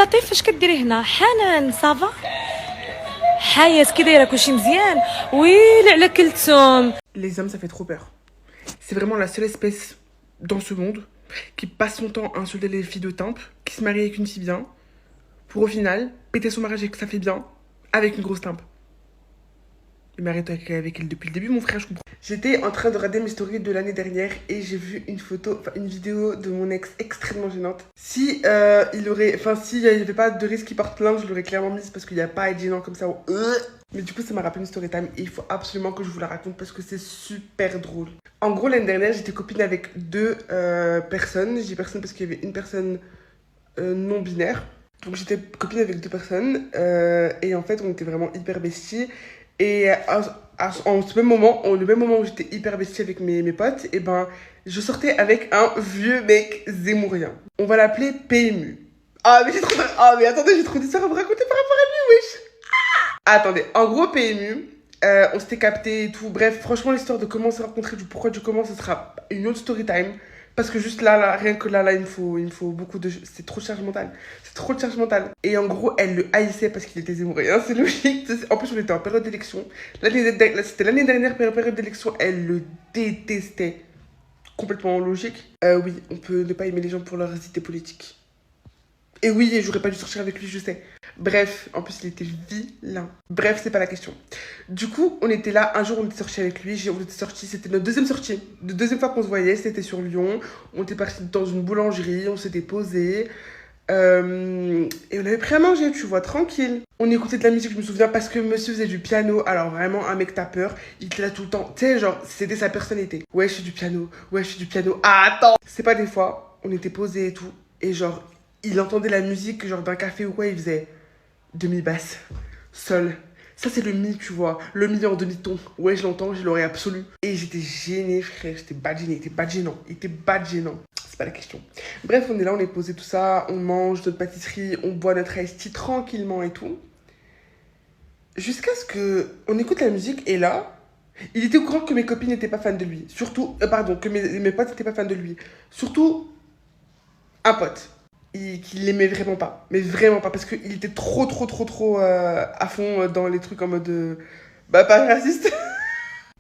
لطيف فاش كديري هنا حنان صافا حياة كي دايره كلشي مزيان ويلي على كلثوم. Les hommes, ça fait trop peur. C'est vraiment la seule espèce dans ce monde qui passe son temps à insulter les filles de timbre, qui se marie avec une fille bien, pour au final péter son mariage avec sa fille bien, avec une grosse timbre. Il m'arrête avec elle depuis le début, mon frère, je comprends. J'étais en train de regarder mes stories de l'année dernière et j'ai vu une vidéo de mon ex extrêmement gênante. Si s'il n'y avait pas de risque qu'il porte plainte, je l'aurais clairement mise parce qu'il n'y a pas à être gênant comme ça. Mais du coup, ça m'a rappelé une story time et il faut absolument que je vous la raconte parce que c'est super drôle. En gros, l'année dernière, j'étais copine avec deux personnes. Je dis personne parce qu'il y avait une personne non binaire. Donc j'étais copine avec deux personnes et en fait, on était vraiment hyper besties. Et en ce même moment, le même moment où j'étais hyper bestie avec mes potes, et ben, je sortais avec un vieux mec zémourien. On va l'appeler PMU. Ah, mais attendez, j'ai trop d'histoires à vous raconter par rapport à lui, wesh. Attendez, en gros, PMU, on s'était capté et tout. Bref, franchement, l'histoire de comment on s'est rencontrés, du pourquoi du comment, ce sera une autre story time. Parce que juste là, rien que là, il me faut beaucoup de... C'est trop de charge mentale. C'est trop de charge mentale. Et en gros, elle le haïssait parce qu'il était zémourien. C'est logique. En plus, on était en période d'élection. C'était l'année dernière, période d'élection. Elle le détestait. Complètement logique. Oui, on peut ne pas aimer les gens pour leurs idées politiques. Et oui, j'aurais pas dû sortir avec lui, je sais. Bref, en plus, il était vilain. Bref, c'est pas la question. Du coup, on était là. Un jour, on était sortis avec lui. On était sortis. C'était notre deuxième sortie. La deuxième fois qu'on se voyait, c'était sur Lyon. On était partis dans une boulangerie. On s'était posés. Et on avait pris à manger, tu vois, tranquille. On écoutait de la musique, je me souviens, parce que monsieur faisait du piano. Alors vraiment, un mec tapeur. Il était là tout le temps. Tu sais, genre, c'était sa personnalité. Ouais, je fais du piano. Ouais, je fais du piano. Ah, attends. C'est pas des fois. On était posés et tout. Et genre, il entendait la musique, genre d'un café ou quoi, il faisait demi-basse, sol. Ça, c'est le mi, tu vois. Le mi en demi-ton. Ouais, je l'entends, j'ai l'oreille absolue. Et j'étais gênée, frère. J'étais bad gênée. Il était bad gênant. Il était bad gênant. C'est pas la question. Bref, on est là, on est posé tout ça. On mange notre pâtisserie. On boit notre iced tea tranquillement et tout. Jusqu'à ce que on écoute la musique. Et là, il était au courant que mes copines n'étaient pas fans de lui. Surtout, pardon, que mes potes n'étaient pas fans de lui. Surtout, un pote. Qui l'aimait vraiment pas. Mais vraiment pas. Parce qu'il était trop à fond dans les trucs en mode... pas raciste.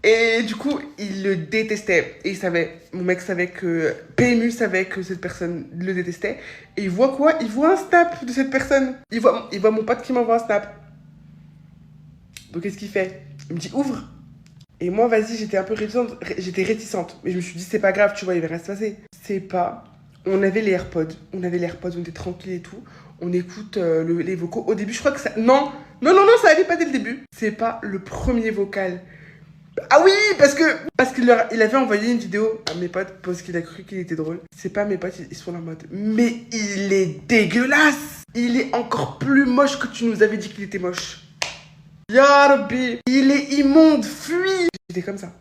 Et du coup, il le détestait. Et il savait. Mon mec savait que... PMU savait que cette personne le détestait. Et il voit quoi? Il voit un snap de cette personne. Il voit mon pote qui m'envoie un snap. Donc qu'est-ce qu'il fait? Il me dit ouvre. Et moi, vas-y, j'étais un peu réticente. Mais je me suis dit, c'est pas grave, tu vois, il va rien se passer. C'est pas... On avait les AirPods, on était tranquille et tout. On écoute les vocaux. Au début, je crois que ça... Non, ça allait pas dès le début. C'est pas le premier vocal. Ah oui, parce qu'il avait envoyé une vidéo à mes potes parce qu'il a cru qu'il était drôle. C'est pas mes potes, ils sont en mode... Mais il est dégueulasse. Il est encore plus moche que tu nous avais dit qu'il était moche. Ya Rabbi, il est immonde, fuis. J'étais comme ça.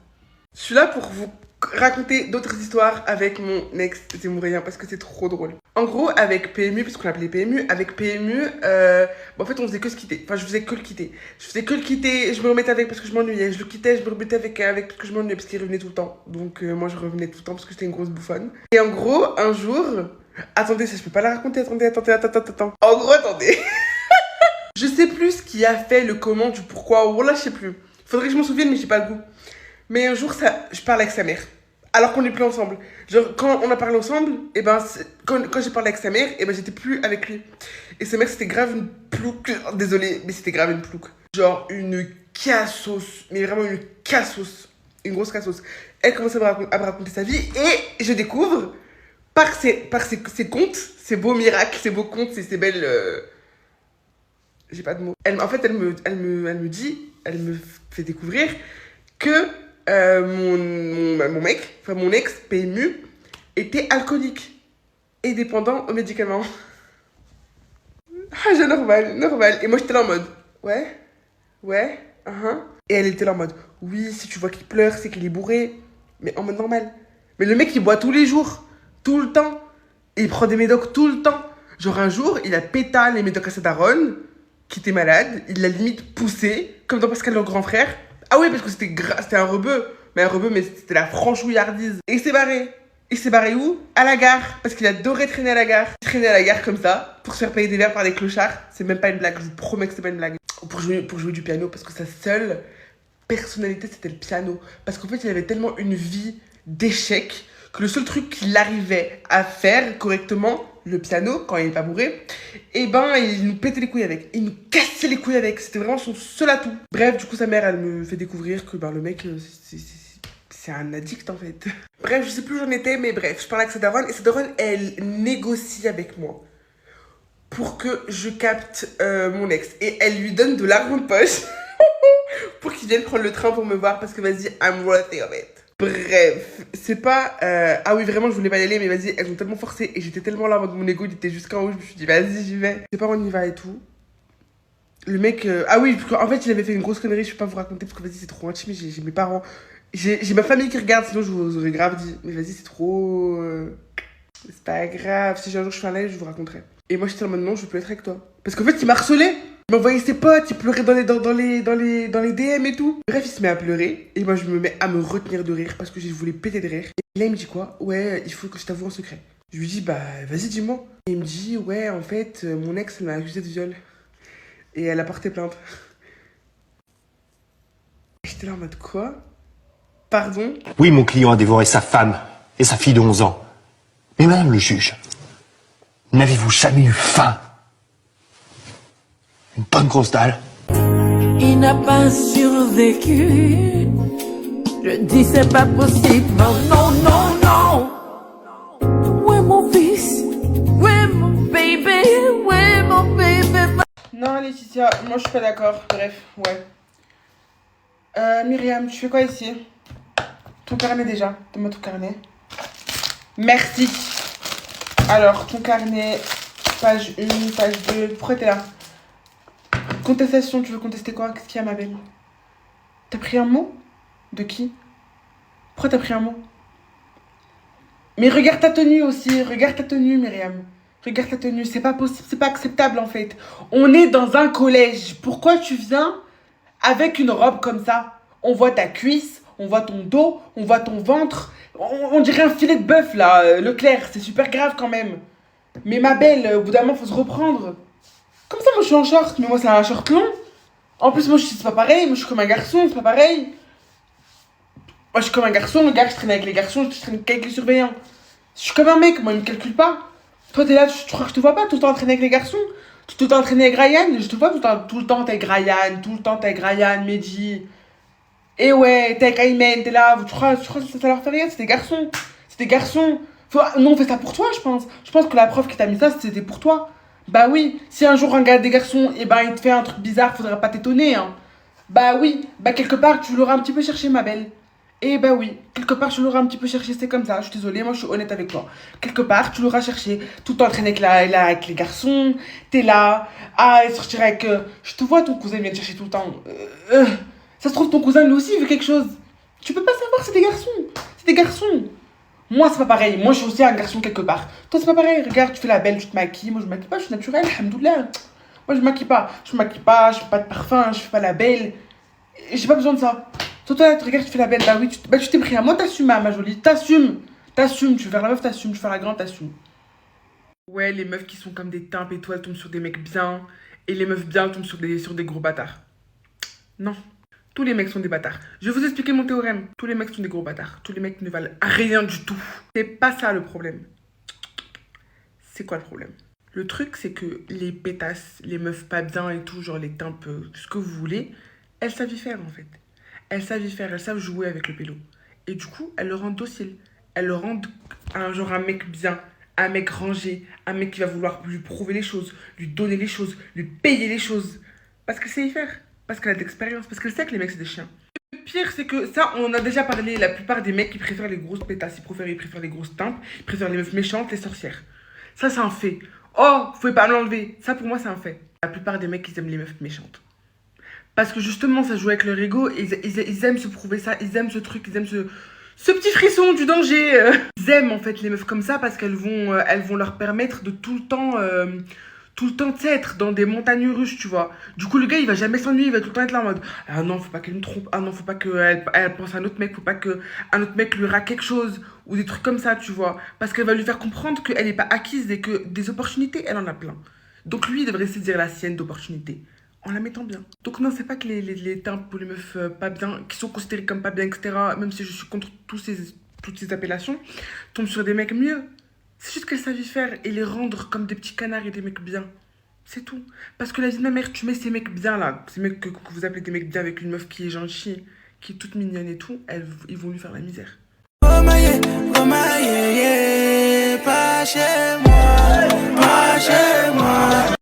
Je suis là pour vous raconter d'autres histoires avec mon ex zémourien parce que c'est trop drôle. En gros, avec PMU, parce qu'on l'appelait PMU, avec PMU, en fait, on faisait que se quitter. Enfin, je faisais que le quitter. Je me remettais avec parce que je m'ennuyais. Je le quittais, je me remettais avec parce que je m'ennuyais parce qu'il revenait tout le temps. Donc, moi, je revenais tout le temps parce que j'étais une grosse bouffonne. Et en gros, un jour... Attendez, ça, je peux pas la raconter. Attends. En gros, attendez. Je sais plus ce qui a fait le comment, du pourquoi. Ou là, je sais plus. Faudrait que je m'en souvienne, mais j'ai pas le goût. Mais un jour, je parle avec sa mère. Alors qu'on n'est plus ensemble. Genre, quand on a parlé ensemble, et ben, quand j'ai parlé avec sa mère, et ben, j'étais plus avec lui. Et sa mère, c'était grave une plouque. Désolée, mais c'était grave une plouque. Genre, une cassos. Mais vraiment une cassos. Une grosse cassos. Elle commence à me raconter sa vie. Et je découvre, par ses contes, ses beaux miracles, ses beaux contes, ses belles... J'ai pas de mots. Elle me fait découvrir que... mon mec, enfin mon ex PMU, était alcoolique et dépendant aux médicaments. Ah, j'ai normal. Et moi j'étais là en mode, ouais, Et elle était là en mode, oui, si tu vois qu'il pleure, c'est qu'il est bourré, mais en mode normal. Mais le mec il boit tous les jours, tout le temps, et il prend des médocs tout le temps. Genre un jour, il a péta les médocs à sa daronne, qui était malade, il l'a limite poussé, comme dans Pascal le grand frère. Ah oui, parce que c'était un rebeu. Mais c'était la franchouillardise. Et il s'est barré. Il s'est barré où? À la gare. Parce qu'il adorait traîner à la gare. Il traînait à la gare comme ça, pour se faire payer des verres par des clochards. C'est même pas une blague, je vous promets que c'est pas une blague. Pour jouer du piano, parce que sa seule personnalité, c'était le piano. Parce qu'en fait, il avait tellement une vie d'échec que le seul truc qu'il arrivait à faire correctement, le piano, quand il est pas bourré, et ben, il nous pétait les couilles avec. Il nous cassait les couilles avec. C'était vraiment son seul atout. Bref, du coup, sa mère, elle me fait découvrir que ben, le mec, c'est un addict en fait. Bref, je sais plus où j'en étais, mais bref, je parlais avec sa daronne et sa daronne, elle négocie avec moi pour que je capte mon ex. Et elle lui donne de l'argent de poche pour qu'il vienne prendre le train pour me voir parce que vas-y, I'm worthy of it. Bref, c'est pas... Ah oui, vraiment, je voulais pas y aller, mais vas-y, elles ont tellement forcé et j'étais tellement là en mode mon ego, il était jusqu'en haut, je me suis dit, vas-y, j'y vais. Je sais pas, on y va et tout. Le mec... Ah oui, en fait, il avait fait une grosse connerie, je peux pas vous raconter parce que vas-y, c'est trop intime, j'ai mes parents... J'ai ma famille qui regarde, sinon je vous aurais grave dit. Mais vas-y, c'est trop... C'est pas grave, si un jour je fais un live, je vous raconterai. Et moi, j'étais en mode non, je veux plus être avec toi. Parce qu'en fait, il m'a harcelé. Il m'envoyait ses potes, il pleurait dans les DM et tout. Bref, il se met à pleurer. Et moi, je me mets à me retenir de rire parce que je voulais péter de rire. Et là, il me dit quoi? Ouais, il faut que je t'avoue en secret. Je lui dis, bah, vas-y, dis-moi. Et il me dit, ouais, en fait, mon ex, elle m'a accusé de viol. Et elle a porté plainte. J'étais là en mode quoi? Pardon? Oui, mon client a dévoré sa femme et sa fille de 11 ans. Mais madame le juge, n'avez-vous jamais eu faim? Une bonne grosse dalle? Il n'a pas survécu. Je dis c'est pas possible. Non, non, non, non. Où est mon fils? Où est mon baby? Où est mon baby? Non, Laetitia, moi je suis pas d'accord. Bref, ouais. Myriam, tu fais quoi ici? Ton carnet déjà. Donne-moi ton carnet. Merci. Alors, ton carnet, page 1, page 2. Pourquoi t'es là? Contestation, tu veux contester quoi? Qu'est-ce qu'il y a, ma belle? T'as pris un mot? De qui? Pourquoi t'as pris un mot? Mais regarde ta tenue aussi. Regarde ta tenue, Myriam. Regarde ta tenue. C'est pas possible, c'est pas acceptable en fait. On est dans un collège. Pourquoi tu viens avec une robe comme ça? On voit ta cuisse, on voit ton dos, on voit ton ventre. On dirait un filet de bœuf là, Leclerc. C'est super grave quand même. Mais ma belle, au bout d'un moment, faut se reprendre. Comme ça, moi je suis en short, mais moi c'est un short long. En plus, moi c'est pas pareil. Moi je suis comme un garçon, c'est pas pareil. Moi je suis comme un garçon, regarde, je traîne avec les garçons, je traîne qu'avec les surveillants. Je suis comme un mec, moi il me calcule pas. Toi t'es là, tu crois que je te vois pas tout le temps entraîner avec les garçons? Tout le temps entraîner avec Ryan? Je te vois tout le temps t'es avec Ryan, tout le temps t'es avec Ryan, Mehdi. Et ouais, t'es avec Aymen, t'es là, tu crois que ça leur fait rien? C'est des garçons. C'est des garçons. Nous on fait ça pour toi, je pense. Je pense que la prof qui t'a mis ça, c'était pour toi. Bah oui, si un jour un gars des garçons, et ben il te fait un truc bizarre, faudra pas t'étonner, hein. Bah oui, bah quelque part tu l'auras un petit peu cherché, ma belle. Et bah oui, quelque part tu l'auras un petit peu cherché, c'est comme ça, je suis désolée, moi je suis honnête avec toi. Quelque part tu l'auras cherché, tout entraîné avec les garçons, t'es là, ah, et sortir avec... je te vois, ton cousin vient te chercher tout le temps. Ça se trouve, ton cousin lui aussi il veut quelque chose. Tu peux pas savoir, c'est des garçons. C'est des garçons. Moi, c'est pas pareil. Moi, je suis aussi un garçon quelque part. Toi, c'est pas pareil. Regarde, tu fais la belle, tu te maquilles. Moi, je me maquille pas, je suis naturelle, alhamdoulilah. Moi, je me maquille pas. Je me maquille pas, je fais pas de parfum, je fais pas la belle. J'ai pas besoin de ça. Toi, regarde, tu fais la belle. Bah oui, tu t'es pris un mot, t'assumes, hein, ma jolie. T'assumes. T'assumes. Tu veux faire la meuf, t'assumes. Tu veux faire la grande, t'assumes. Ouais, les meufs qui sont comme des timpes et tout, elles tombent sur des mecs bien. Et les meufs bien tombent sur des gros bâtards. Non. Tous les mecs sont des bâtards. Je vais vous expliquer mon théorème. Tous les mecs sont des gros bâtards. Tous les mecs ne valent rien du tout. C'est pas ça le problème. C'est quoi le problème? Le truc, c'est que les pétasses, les meufs pas bien et tout, genre les tympes, ce que vous voulez, elles savent y faire en fait. Elles savent y faire, elles savent jouer avec le pélo. Et du coup, elles le rendent docile. Elles le rendent un mec bien, un mec rangé, un mec qui va vouloir lui prouver les choses, lui donner les choses, lui payer les choses. Parce qu'elle sait y faire. Parce qu'elle a de l'expérience, parce qu'elle sait que les mecs c'est des chiens. Le pire c'est que ça on en a déjà parlé, la plupart des mecs ils préfèrent les grosses pétasses, ils préfèrent les grosses tympes, ils préfèrent les meufs méchantes, les sorcières. Ça c'est un fait. Oh, vous pouvez pas l'enlever, ça pour moi c'est un fait. La plupart des mecs ils aiment les meufs méchantes. Parce que justement ça joue avec leur ego, ils aiment se prouver ça, ils aiment ce truc, ils aiment ce petit frisson du danger. Ils aiment en fait les meufs comme ça parce qu'elles vont leur permettre de tout le temps, tu sais, être dans des montagnes russes, tu vois. Du coup, le gars, il va jamais s'ennuyer, il va tout le temps être là en mode ah non, faut pas qu'elle me trompe, ah non, faut pas qu'elle pense à un autre mec, faut pas qu'un autre mec lui rate quelque chose. ou des trucs comme ça, tu vois. Parce qu'elle va lui faire comprendre qu'elle n'est pas acquise et que des opportunités, elle en a plein. Donc lui, il devrait saisir la sienne d'opportunités en la mettant bien. Donc non, c'est pas que les tempes pour les meufs pas bien, qui sont considérées comme pas bien, etc., même si je suis contre toutes ces appellations, tombent sur des mecs mieux. C'est juste qu'elles savent y faire et les rendre comme des petits canards et des mecs bien. C'est tout. Parce que la vie de ma mère, tu mets ces mecs bien là, ces mecs que vous appelez des mecs bien avec une meuf qui est gentille, qui est toute mignonne et tout, ils vont lui faire la misère. Romaillé, Romaillé, pas chez moi, pas chez moi.